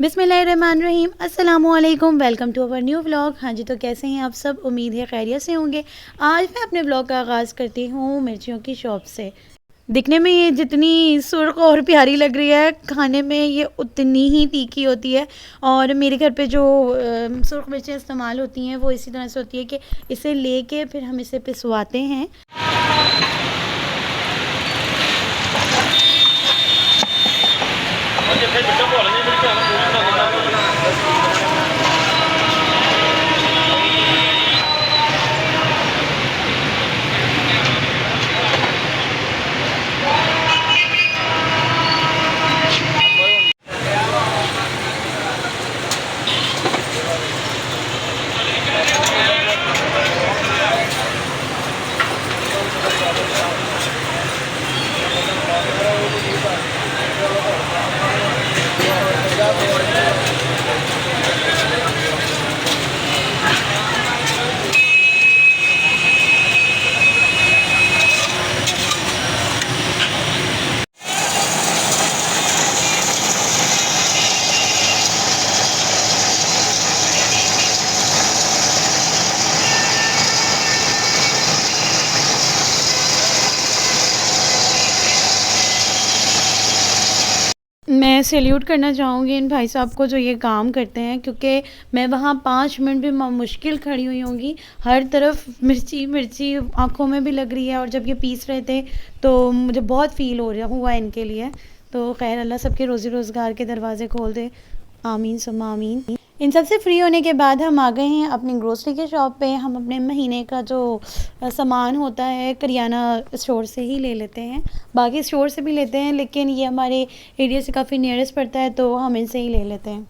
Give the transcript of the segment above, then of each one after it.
बिस्मिल्लाहिर्रहमानिर्रहीम, अस्सलामुअलैकुम। Welcome to our new vlog. हाँ जी, तो कैसे हैं आप सब? उम्मीद है खैरियत से होंगे। आज मैं अपने व्लॉग का आगाज़ करती हूँ मिर्चियों की शॉप से। दिखने में ये जितनी सुर्ख और प्यारी लग रही है, खाने में ये उतनी ही तीखी होती है। और मेरे घर पे जो सुर्ख मिर्चें इस्तेमाल होती हैं वो इसी तरह से होती है कि इसे लेके फिर हम इसे पिसवाते हैं। मैं सैल्यूट करना चाहूँगी इन भाई साहब को जो ये काम करते हैं, क्योंकि मैं वहाँ 5 मिनट भी मुश्किल खड़ी हुई होंगी। हर तरफ मिर्ची मिर्ची आँखों में भी लग रही है, और जब ये पीस रहे थे तो मुझे बहुत फ़ील हो रहा हुआ इनके लिए। तो खैर अल्लाह सबके रोज़ी रोज़गार के दरवाज़े खोल दे, आमीन सुम्मा आमीन। इन सब से फ्री होने के बाद हम आ गए हैं अपनी ग्रोसरी के शॉप पे। हम अपने महीने का जो सामान होता है करियाना स्टोर से ही ले लेते हैं, बाकी स्टोर से भी लेते हैं, लेकिन ये हमारे एरिया से काफ़ी नियरेस्ट पड़ता है तो हम इनसे ही ले लेते हैं।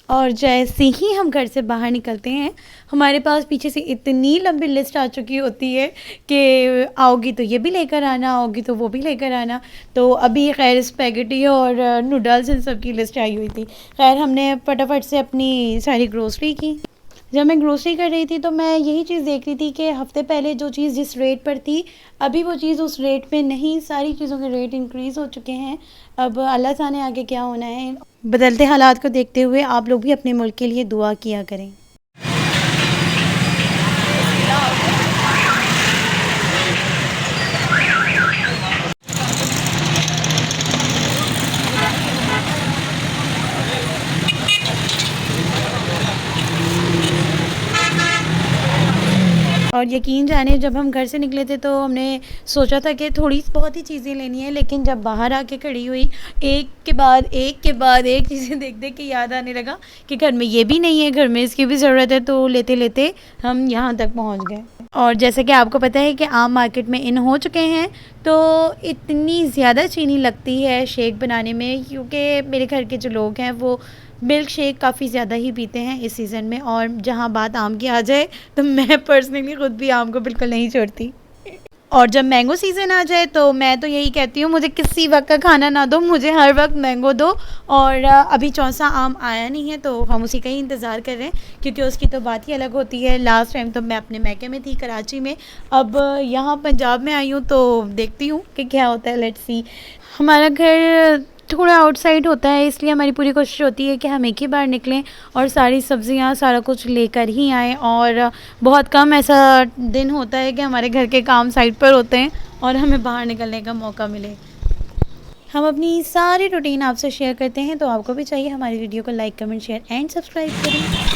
और जैसे ही हम घर से बाहर निकलते हैं, हमारे पास पीछे से इतनी लंबी लिस्ट आ चुकी होती है कि आओगी तो ये भी लेकर आना, आओगी तो वो भी लेकर आना। तो अभी खैर स्पैगेटी और नूडल्स इन सब की लिस्ट आई हुई थी। खैर हमने फटाफट से अपनी सारी ग्रोसरी की। जब मैं ग्रोसरी कर रही थी तो मैं यही चीज़ देख रही थी कि हफ़्ते पहले जो चीज़ जिस रेट पर थी, अभी वो चीज़ उस रेट पे नहीं। सारी चीज़ों के रेट इंक्रीज़ हो चुके हैं। अब अल्लाह जाने आगे क्या होना है। बदलते हालात को देखते हुए आप लोग भी अपने मुल्क के लिए दुआ किया करें। और यकीन जाने जब हम घर से निकले थे तो हमने सोचा था कि थोड़ी बहुत ही चीज़ें लेनी है, लेकिन जब बाहर आके खड़ी हुई, एक के बाद एक चीज़ें देख देख के याद आने लगा कि घर में ये भी नहीं है, घर में इसकी भी ज़रूरत है। तो लेते लेते हम यहाँ तक पहुँच गए। और जैसे कि आपको पता है कि आम मार्केट में इन हो चुके हैं, तो इतनी ज़्यादा चीनी लगती है शेक बनाने में, क्योंकि मेरे घर के जो लोग हैं वो मिल्क शेक काफ़ी ज़्यादा ही पीते हैं इस सीज़न में। और जहाँ बात आम की आ जाए तो मैं पर्सनली ख़ुद भी आम को बिल्कुल नहीं छोड़ती। और जब मैंगो सीज़न आ जाए तो मैं तो यही कहती हूँ, मुझे किसी वक्त का खाना ना दो, मुझे हर वक्त मैंगो दो। और अभी चौसा आम आया नहीं है तो हम उसी का ही इंतज़ार कर रहे हैं, क्योंकि उसकी तो बात ही अलग होती है। लास्ट टाइम तो मैं अपने मैके में थी कराची में, अब यहाँ पंजाब में आई हूँ तो देखती हूँ कि क्या होता है। Let's see. हमारा घर थोड़ा आउटसाइड होता है, इसलिए हमारी पूरी कोशिश होती है कि हम एक ही बार निकलें और सारी सब्ज़ियाँ सारा कुछ लेकर ही आएँ। और बहुत कम ऐसा दिन होता है कि हमारे घर के काम साइड पर होते हैं और हमें बाहर निकलने का मौका मिले। हम अपनी सारी रूटीन आपसे शेयर करते हैं, तो आपको भी चाहिए हमारी वीडियो को like comment share and subscribe करें।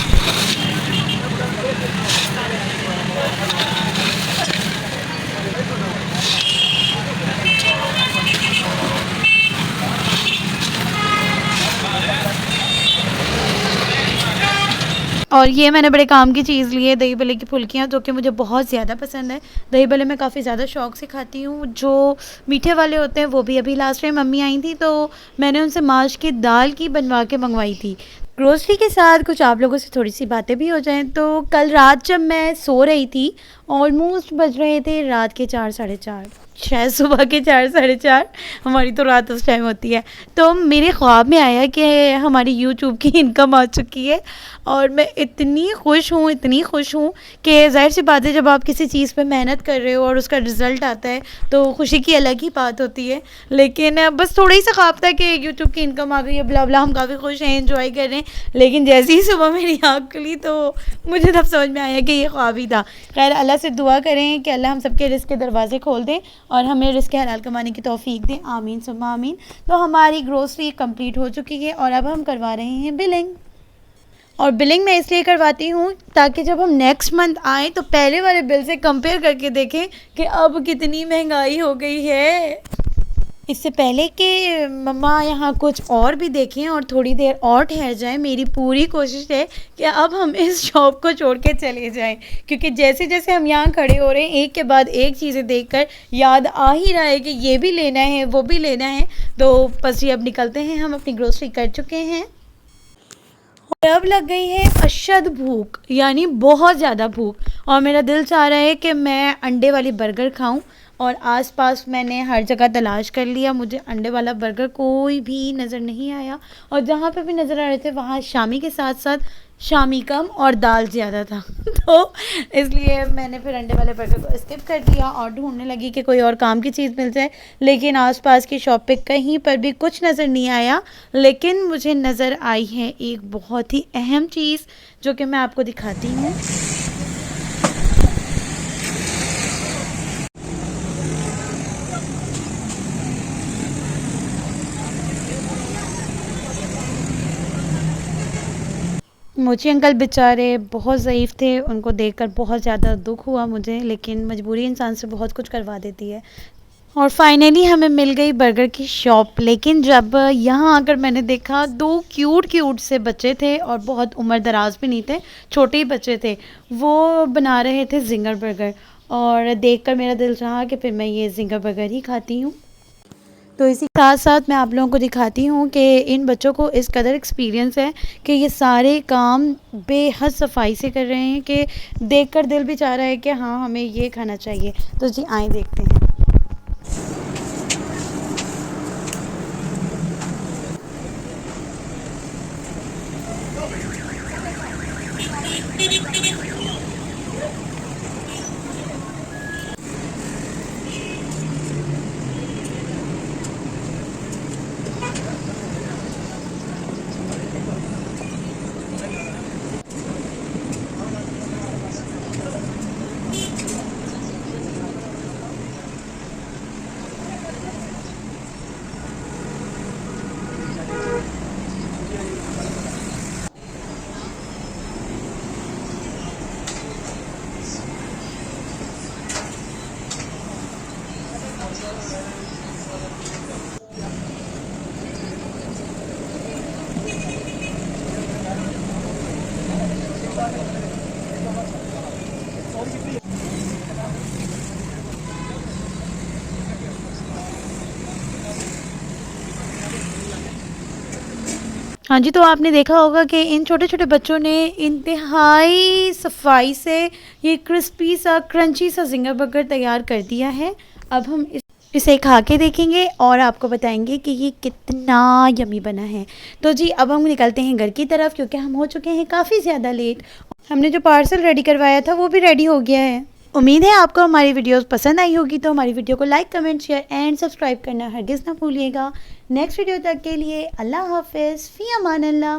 और ये मैंने बड़े काम की चीज़ ली है, दही भल्ले की फुल्कियाँ, जो कि मुझे बहुत ज़्यादा पसंद है। दही भल्ले मैं काफ़ी ज़्यादा शौक़ से खाती हूँ। जो मीठे वाले होते हैं वो भी अभी लास्ट टाइम मम्मी आई थी तो मैंने उनसे माश की दाल की बनवा के मंगवाई थी। ग्रोसरी के साथ कुछ आप लोगों से थोड़ी सी बातें भी हो जाएं, तो कल रात जब मैं सो रही थी ऑलमोस्ट बज रहे थे रात के 4 साढ़े 4, शायद सुबह के 4 साढ़े 4, हमारी तो रात उस टाइम होती है। तो मेरे ख्वाब में आया कि हमारी यूट्यूब की इनकम आ चुकी है और मैं इतनी खुश हूँ, इतनी खुश हूँ कि ज़ाहिर सी बात है जब आप किसी चीज़ पे मेहनत कर रहे हो और उसका रिज़ल्ट आता है तो खुशी की अलग ही बात होती है। लेकिन बस थोड़ा ही सा ख्वाब था कि यूट्यूब की इनकम आ गई है, ब्ला ब्ला, हम काफ़ी खुश हैं, एंजॉय कर रहे हैं। लेकिन जैसे ही सुबह मेरी आँख खुली तो मुझे तब समझ में आया कि ये ख्वाब ही था। खैर अल्लाह से दुआ करें कि अल्लाह हम सबके रिस्क के दरवाज़े खोल दें और हमें रिस्क हलाल कमाने की तौफीक दें, आमीन सुम्मा आमीन। तो हमारी ग्रोसरी कंप्लीट हो चुकी है और अब हम करवा रहे हैं बिलिंग। और बिलिंग मैं इसलिए करवाती हूँ ताकि जब हम नेक्स्ट मंथ आएँ तो पहले वाले बिल से कंपेयर करके देखें कि अब कितनी महंगाई हो गई है। इससे पहले कि मम्मा यहाँ कुछ और भी देखें और थोड़ी देर और ठहर जाएं, मेरी पूरी कोशिश है कि अब हम इस शॉप को छोड़ के चले जाएं, क्योंकि जैसे जैसे हम यहाँ खड़े हो रहे हैं एक के बाद एक चीज़ें देखकर याद आ ही रहा है कि ये भी लेना है, वो भी लेना है। तो बस ये अब निकलते हैं, हम अपनी ग्रोसरी कर चुके हैं और अब लग गई है अशद भूख, यानी बहुत ज़्यादा भूख। और मेरा दिल चाह रहा है कि मैं अंडे वाली बर्गर खाऊं और आसपास मैंने हर जगह तलाश कर लिया, मुझे अंडे वाला बर्गर कोई भी नज़र नहीं आया। और जहाँ पे भी नज़र आ रहे थे वहाँ शामी के साथ साथ शामी कम और दाल ज़्यादा था तो इसलिए मैंने फिर अंडे वाले बर्गर को स्किप कर दिया और ढूंढने लगी कि कोई और काम की चीज़ मिल जाए। लेकिन आसपास की शॉप पे कहीं पर भी कुछ नज़र नहीं आया। लेकिन मुझे नज़र आई है एक बहुत ही अहम चीज़ जो कि मैं आपको दिखाती हूँ। मोची अंकल बेचारे बहुत ज़ईफ़ थे, उनको देखकर बहुत ज़्यादा दुख हुआ मुझे, लेकिन मजबूरी इंसान से बहुत कुछ करवा देती है। और फाइनली हमें मिल गई बर्गर की शॉप। लेकिन जब यहाँ आकर मैंने देखा 2 क्यूट क्यूट से बच्चे थे और बहुत उम्र दराज भी नहीं थे, छोटे ही बच्चे थे, वो बना रहे थे ज़िंगर बर्गर और देखकर मेरा दिल चाहा कि फिर मैं ये ज़िंगर बर्गर ही खाती हूँ। तो इसी साथ साथ मैं आप लोगों को दिखाती हूँ कि इन बच्चों को इस कदर एक्सपीरियंस है कि ये सारे काम बेहद सफाई से कर रहे हैं कि देखकर दिल भी चाह रहा है कि हाँ हमें ये खाना चाहिए। तो जी आए देखते हैं। हाँ जी, तो आपने देखा होगा कि इन छोटे-छोटे बच्चों ने इंतहाई सफाई से ये क्रिस्पी सा, क्रंची सा ज़िंगर बर्गर तैयार कर दिया है। अब हम इसे खा के देखेंगे और आपको बताएँगे कि ये कितना यम्मी बना है। तो जी अब हम निकलते हैं घर की तरफ क्योंकि हम हो चुके हैं काफ़ी ज़्यादा लेट। हमने जो पार्सल रेडी करवाया था वो भी रेडी हो गया है। उम्मीद है आपको हमारी वीडियोस पसंद आई होगी, तो हमारी वीडियो को like, comment, share and subscribe करना हरगिज़ ना भूलिएगा। नेक्स्ट वीडियो तक के लिए अल्लाह हाफ़िज़, फ़ी अमान अल्लाह।